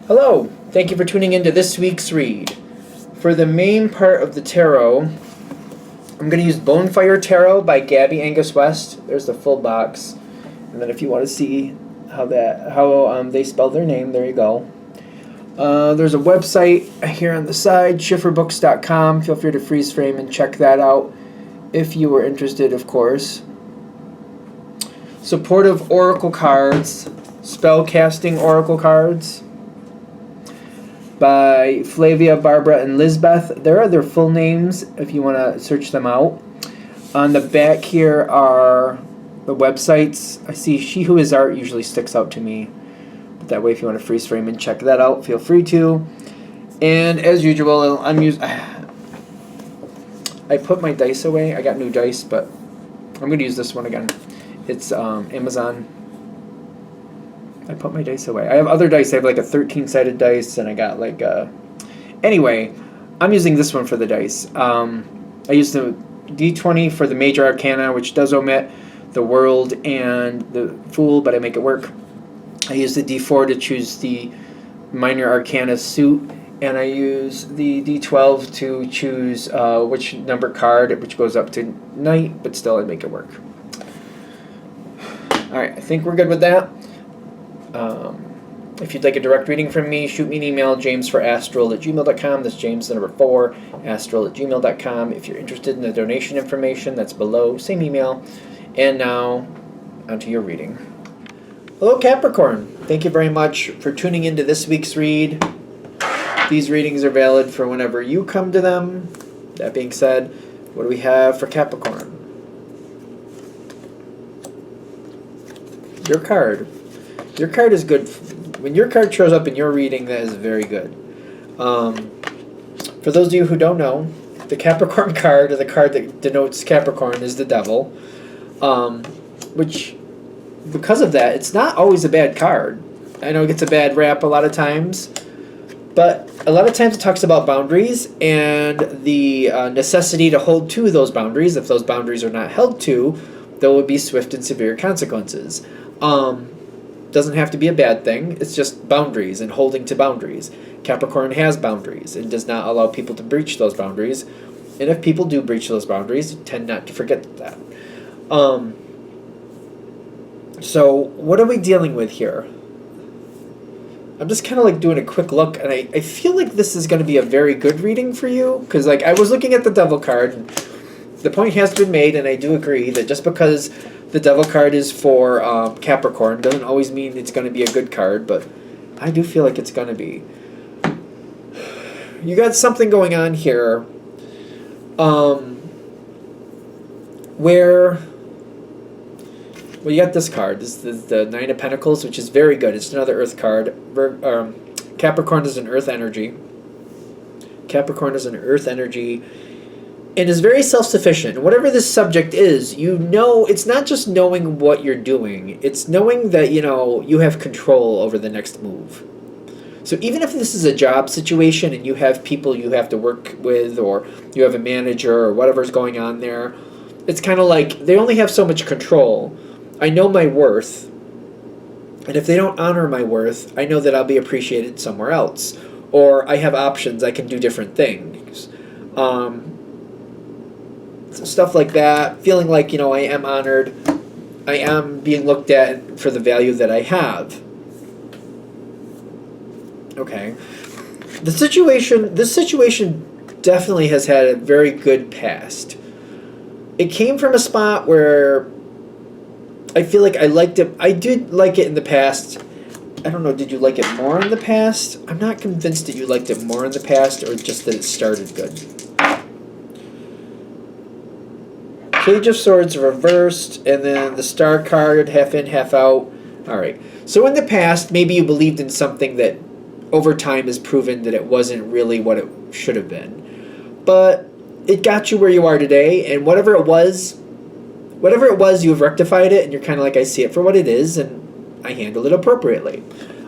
Hello, thank you for tuning into this week's read. For the main part of the tarot, I'm going to use Bonefire Tarot by Gabby Angus West. There's the full box. And then if you want to see how they spell their name, there you go. There's a website here on the side, schifferbooks.com. Feel free to freeze frame and check that out if you were interested, of course. Supportive Oracle cards, spellcasting Oracle cards by Flavia, Barbara, and Lizbeth. There are their full names if you want to search them out. On the back here are the websites. I see She Who Is Art usually sticks out to me. But that way, if you want to freeze frame and check that out, feel free to. And as usual, I put my dice away. I got new dice, but I'm going to use this one again. It's Amazon. I put my dice away. I have other dice. I have like a 13-sided dice, and I got like a... Anyway, I'm using this one for the dice. I use the D20 for the Major Arcana, which does omit the World and the Fool, but I make it work. I use the D4 to choose the Minor Arcana suit, and I use the D12 to choose which number card, which goes up to Knight, but still I make it work. Alright, I think we're good with that. If you'd like a direct reading from me, shoot me an email, jamesforastral@gmail.com. That's James, the number 4, astral@gmail.com. If you're interested in the donation information, that's below. Same email. And now, onto your reading. Hello, Capricorn. Thank you very much for tuning into this week's read. These readings are valid for whenever you come to them. That being said, what do we have for Capricorn? Your card. Your card is good. When your card shows up in your reading, that is very good. For those of you who don't know, the Capricorn card, or the card that denotes Capricorn, is the Devil. Which, because of that, it's not always a bad card. I know it gets a bad rap a lot of times, but a lot of times it talks about boundaries and the necessity to hold to those boundaries. If those boundaries are not held to, there will be swift and severe consequences. Doesn't have to be a bad thing. It's just boundaries and holding to boundaries. Capricorn has boundaries and does not allow people to breach those boundaries. And if people do breach those boundaries, you tend not to forget that. So what are we dealing with here? I'm just kind of like doing a quick look, and I feel like this is going to be a very good reading for you, because like I was looking at the Devil card, and the point has been made, and I do agree that just because the Devil card is for Capricorn doesn't always mean it's going to be a good card, but I do feel like it's going to be. You got something going on here where... Well, you got this card. This is the Nine of Pentacles, which is very good. It's another Earth card. Capricorn is an Earth energy. Capricorn is an Earth energy and is very self-sufficient. Whatever this subject is, you know, it's not just knowing what you're doing. It's knowing that, you know, you have control over the next move. So even if this is a job situation and you have people you have to work with, or you have a manager or whatever's going on there, it's kind of like they only have so much control. I know my worth, and if they don't honor my worth, I know that I'll be appreciated somewhere else. Or I have options, I can do different things. Stuff like that, feeling like, you know, I am honored, I am being looked at for the value that I have. Okay. This situation definitely has had a very good past. It came from a spot where I feel like I liked it. I did like it in the past. I don't know, did you like it more in the past? I'm not convinced that you liked it more in the past, or just that it started good. Page of Swords reversed, and then the Star card, half in, half out. Alright, so in the past, maybe you believed in something that over time has proven that it wasn't really what it should have been. But it got you where you are today, and whatever it was, you've rectified it, and you're kind of like, I see it for what it is, and I handle it appropriately.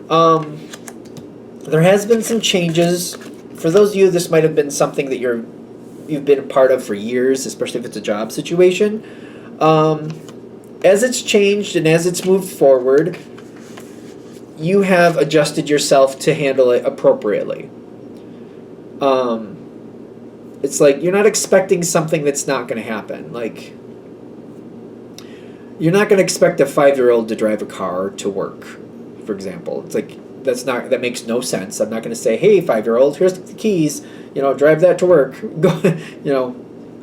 There has been some changes. For those of you, this might have been something that you've been a part of for years, especially if it's a job situation. As it's changed and as it's moved forward, you have adjusted yourself to handle it appropriately. It's like you're not expecting something that's not going to happen. Like, you're not going to expect a 5-year-old to drive a car to work, for example. It's like, that makes no sense. I'm not going to say, hey, 5-year-old, here's the keys, drive that to work. Go,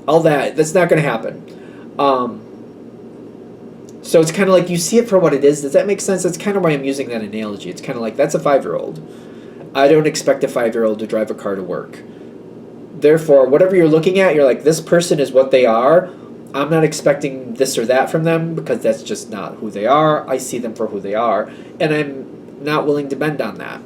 all that. That's not going to happen. So it's kind of like you see it for what it is. Does that make sense? That's kind of why I'm using that analogy. It's kind of like, that's a 5-year-old. I don't expect a 5-year-old to drive a car to work. Therefore, whatever you're looking at, you're like, this person is what they are. I'm not expecting this or that from them because that's just not who they are. I see them for who they are, and I'm not willing to bend on that.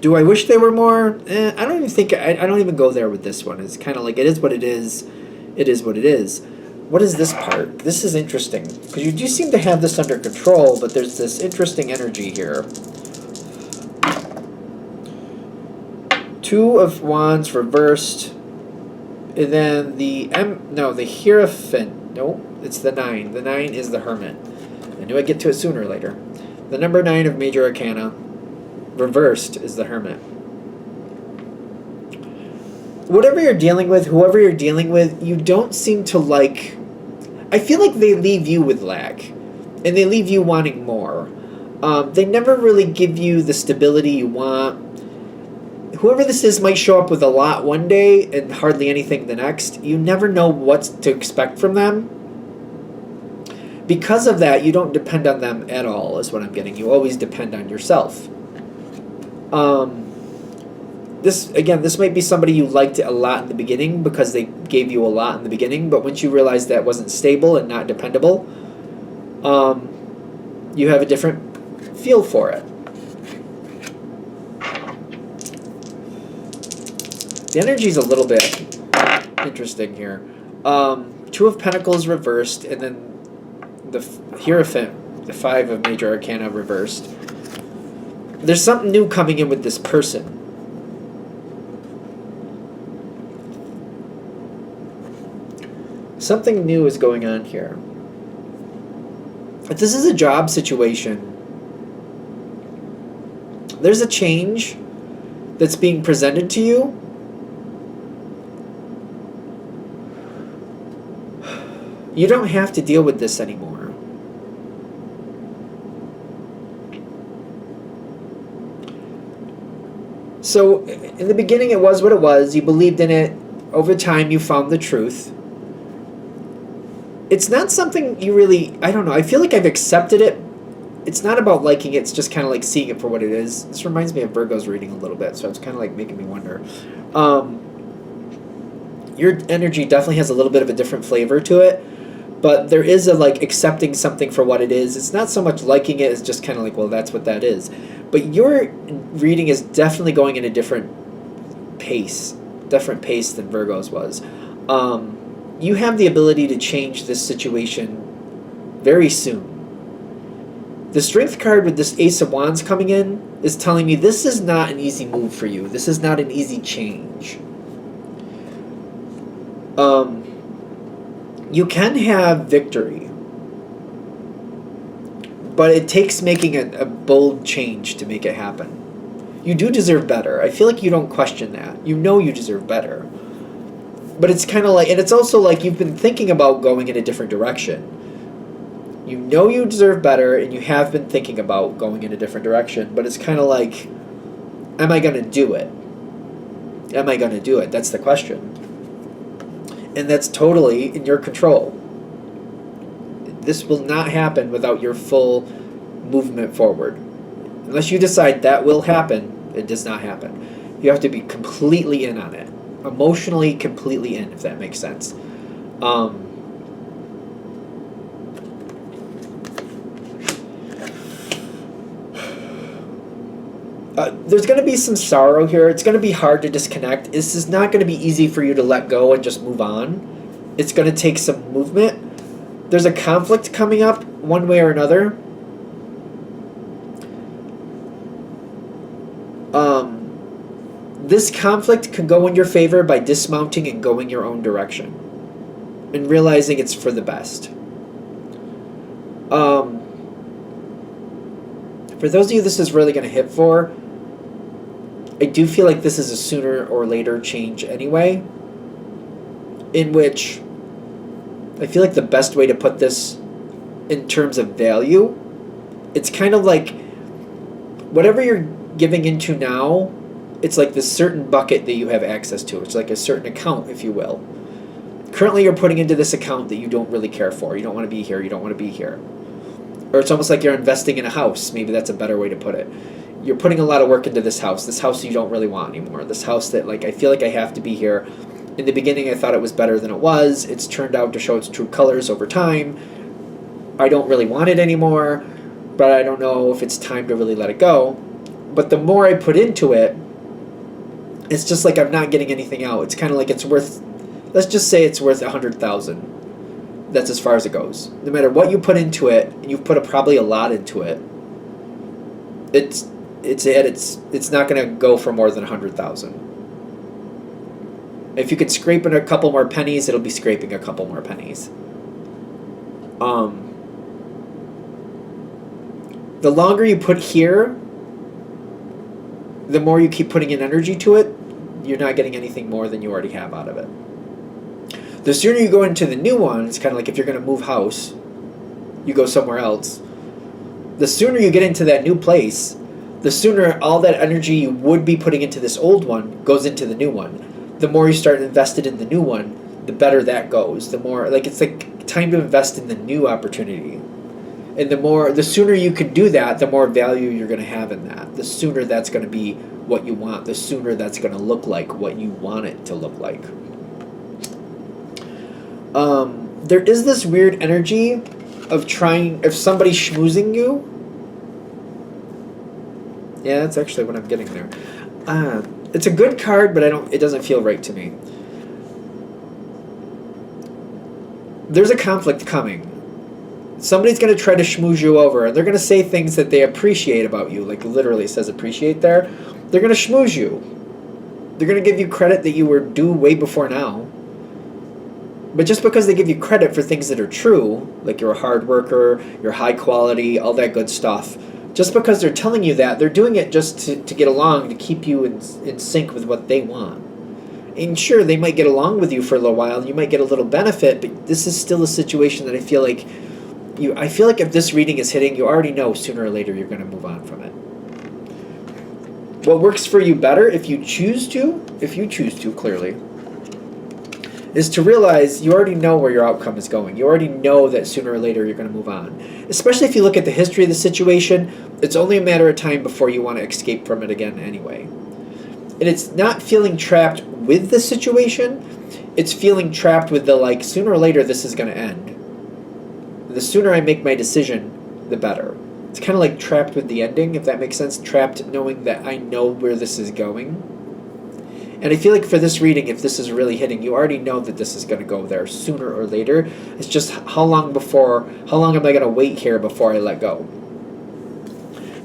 Do I wish they were more? I don't even think, I don't even go there with this one. It's kind of like, it is what it is. It is what it is. What is this part? This is interesting, because you do seem to have this under control, but there's this interesting energy here. 2 of Wands reversed, and then the Hierophant. No, it's the 9. The 9 is the Hermit. I knew I'd get to it sooner or later. The number 9 of Major Arcana, reversed, is the Hermit. Whatever you're dealing with, whoever you're dealing with, you don't seem to like. I feel like they leave you with lack, and they leave you wanting more. They never really give you the stability you want. Whoever this is might show up with a lot one day and hardly anything the next. You never know what to expect from them. Because of that, you don't depend on them at all, is what I'm getting. You always depend on yourself. This might be somebody you liked a lot in the beginning because they gave you a lot in the beginning, but once you realize that wasn't stable and not dependable, you have a different feel for it. The energy's a little bit interesting here. 2 of Pentacles reversed, and then the Hierophant, the 5 of Major Arcana reversed. There's something new coming in with this person. Something new is going on here. If this is a job situation, there's a change that's being presented to you. You don't have to deal with this anymore. So, in the beginning it was what it was. You believed in it. Over time you found the truth. It's not something you really, I don't know, I feel like I've accepted it. It's not about liking it, it's just kind of like seeing it for what it is. This reminds me of Virgo's reading a little bit, so it's kind of like making me wonder. Your energy definitely has a little bit of a different flavor to it. But there is a like accepting something for what it is. It's not so much liking it, it's just kind of like, well, that's what that is. But your reading is definitely going in a different pace than Virgo's was. You have the ability to change this situation very soon. The Strength card with this Ace of Wands coming in is telling me this is not an easy move for you. This is not an easy change. You can have victory, but it takes making a bold change to make it happen. You do deserve better. I feel like you don't question that. You know you deserve better. But it's kind of like, and it's also like you've been thinking about going in a different direction. You know you deserve better, and you have been thinking about going in a different direction, but it's kind of like, am I going to do it? Am I going to do it? That's the question. And that's totally in your control. This will not happen without your full movement forward. Unless you decide that will happen, it does not happen. You have to be completely in on it. Emotionally completely in, if that makes sense. There's going to be some sorrow here. It's going to be hard to disconnect. This is not going to be easy for you to let go and just move on. It's going to take some movement. There's a conflict coming up one way or another. This conflict can go in your favor by dismounting and going your own direction and realizing it's for the best. For those of you this is really going to hit for, I do feel like this is a sooner or later change anyway, in which I feel like the best way to put this in terms of value, it's kind of like whatever you're giving into now, it's like this certain bucket that you have access to. It's like a certain account, if you will. Currently you're putting into this account that you don't really care for. You don't want to be here. You don't want to be here. Or it's almost like you're investing in a house. Maybe that's a better way to put it. You're putting a lot of work into this house you don't really want anymore. This house that, like, I feel like I have to be here. In the beginning, I thought it was better than it was. It's turned out to show its true colors over time. I don't really want it anymore, but I don't know if it's time to really let it go. But the more I put into it, it's just like I'm not getting anything out. It's kind of like it's worth, let's just say it's worth $100,000. That's as far as it goes. No matter what you put into it, and you've put probably a lot into it, it's not going to go for more than $100,000. If you could scrape in a couple more pennies, it'll be scraping a couple more pennies. The longer you put here, the more you keep putting in energy to it, you're not getting anything more than you already have out of it. The sooner you go into the new one, it's kind of like if you're going to move house, you go somewhere else. The sooner you get into that new place, the sooner all that energy you would be putting into this old one goes into the new one. The more you start invested in the new one, the better that goes. The more, like, it's like time to invest in the new opportunity. And the sooner you can do that, the more value you're going to have in that. The sooner that's going to be what you want. The sooner that's going to look like what you want it to look like. There is this weird energy of somebody schmoozing you. Yeah, that's actually what I'm getting there. It's a good card, but it doesn't feel right to me. There's a conflict coming. Somebody's going to try to schmooze you over, and they're going to say things that they appreciate about you, like literally says appreciate there. They're going to schmooze you. They're going to give you credit that you were due way before now. But just because they give you credit for things that are true, like you're a hard worker, you're high quality, all that good stuff, just because they're telling you that, they're doing it just to get along, to keep you in sync with what they want. And sure, they might get along with you for a little while, and you might get a little benefit, but this is still a situation that I feel like if this reading is hitting, you already know sooner or later you're going to move on from it. What works for you better, if you choose to, clearly, is to realize you already know where your outcome is going. You already know that sooner or later you're going to move on. Especially if you look at the history of the situation, it's only a matter of time before you want to escape from it again anyway. And it's not feeling trapped with the situation, it's feeling trapped with the, like, sooner or later this is going to end. The sooner I make my decision, the better. It's kind of like trapped with the ending, if that makes sense. Trapped knowing that I know where this is going. And I feel like for this reading, if this is really hitting, you already know that this is going to go there sooner or later. It's just how long am I going to wait here before I let go?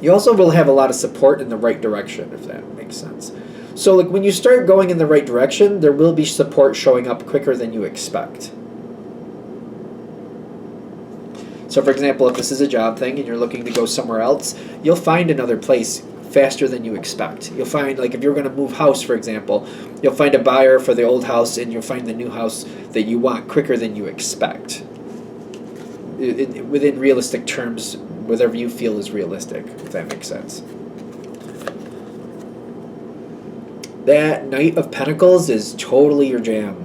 You also will have a lot of support in the right direction, if that makes sense. So, like, when you start going in the right direction, there will be support showing up quicker than you expect. So, for example, if this is a job thing and you're looking to go somewhere else, you'll find another place faster than you expect. You'll find, like, if you're going to move house, for example, you'll find a buyer for the old house and you'll find the new house that you want quicker than you expect. Within realistic terms, whatever you feel is realistic, if that makes sense. That Knight of Pentacles is totally your jam.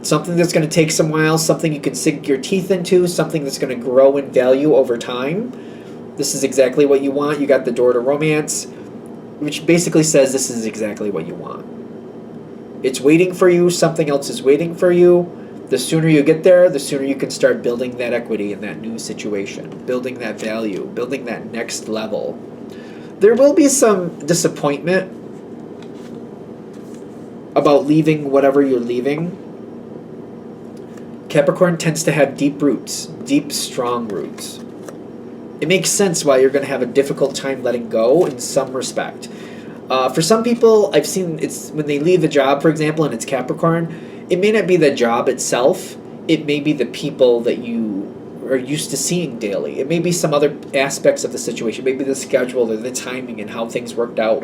Something that's going to take some while, something you can sink your teeth into, something that's going to grow in value over time. This is exactly what you want. You got the door to romance, which basically says this is exactly what you want. It's waiting for you. Something else is waiting for you. The sooner you get there, the sooner you can start building that equity in that new situation, building that value, building that next level. There will be some disappointment about leaving whatever you're leaving. Capricorn tends to have deep roots, deep, strong roots. It makes sense why you're going to have a difficult time letting go in some respect. For some people, I've seen it's when they leave a job, for example, and it's Capricorn, it may not be the job itself. It may be the people that you are used to seeing daily. It may be some other aspects of the situation, maybe the schedule or the timing and how things worked out.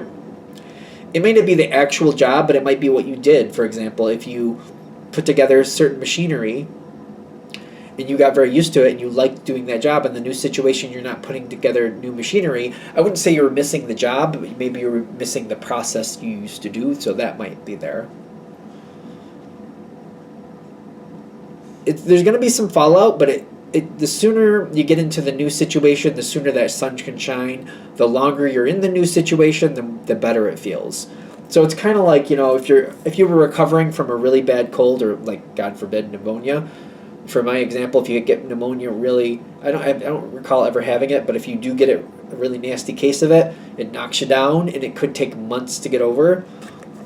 It may not be the actual job, but it might be what you did. For example, if you put together certain machinery and you got very used to it and you liked doing that job, in the new situation you're not putting together new machinery, I wouldn't say you were missing the job, but maybe you were missing the process you used to do, so that might be there. There's going to be some fallout, but the sooner you get into the new situation, the sooner that sun can shine. The longer you're in the new situation, the better it feels. So it's kind of like, if you were recovering from a really bad cold or, like, God forbid, pneumonia. For my example, if you get pneumonia really, I don't recall ever having it, but if you do get a really nasty case of it, it knocks you down and it could take months to get over.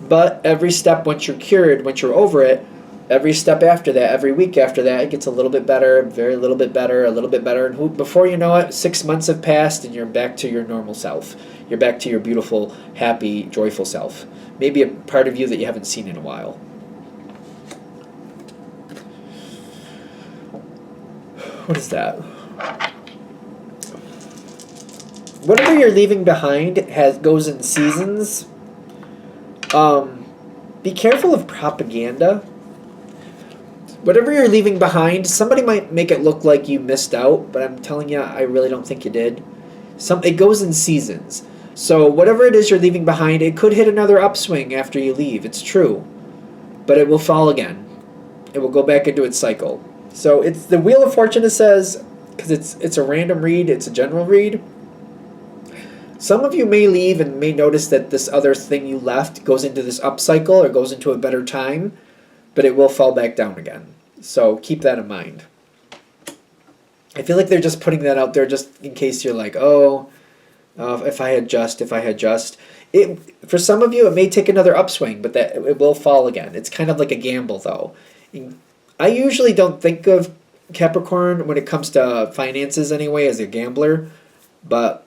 But every step, once you're cured, once you're over it, every step after that, every week after that, it gets a little bit better, very little bit better, a little bit better. And before you know it, 6 months have passed and you're back to your normal self. You're back to your beautiful, happy, joyful self. Maybe a part of you that you haven't seen in a while. What is that? Whatever you're leaving behind goes in seasons. Be careful of propaganda. Whatever you're leaving behind, somebody might make it look like you missed out, but I'm telling you, I really don't think you did. It goes in seasons. So whatever it is you're leaving behind, it could hit another upswing after you leave. It's true. But it will fall again. It will go back into its cycle. So it's the Wheel of Fortune, it says, because it's a random read, it's a general read. Some of you may leave and may notice that this other thing you left goes into this up cycle or goes into a better time, but it will fall back down again. So keep that in mind. I feel like they're just putting that out there just in case you're like, if I had just. For some of you, it may take another upswing, but that it will fall again. It's kind of like a gamble, though. I usually don't think of Capricorn when it comes to finances anyway as a gambler, but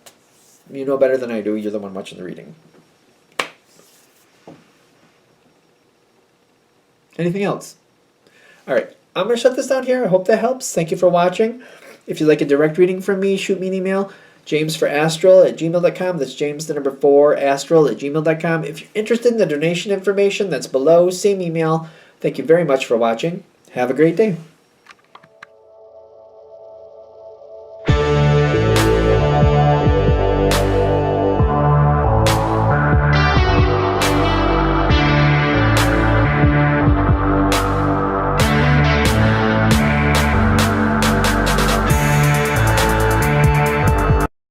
you know better than I do. You're the one watching the reading. Anything else? All right, I'm going to shut this down here. I hope that helps. Thank you for watching. If you'd like a direct reading from me, shoot me an email, jamesforastral@gmail.com. That's James, the number 4, astral@gmail.com. If you're interested in the donation information, that's below. Same email. Thank you very much for watching. Have a great day.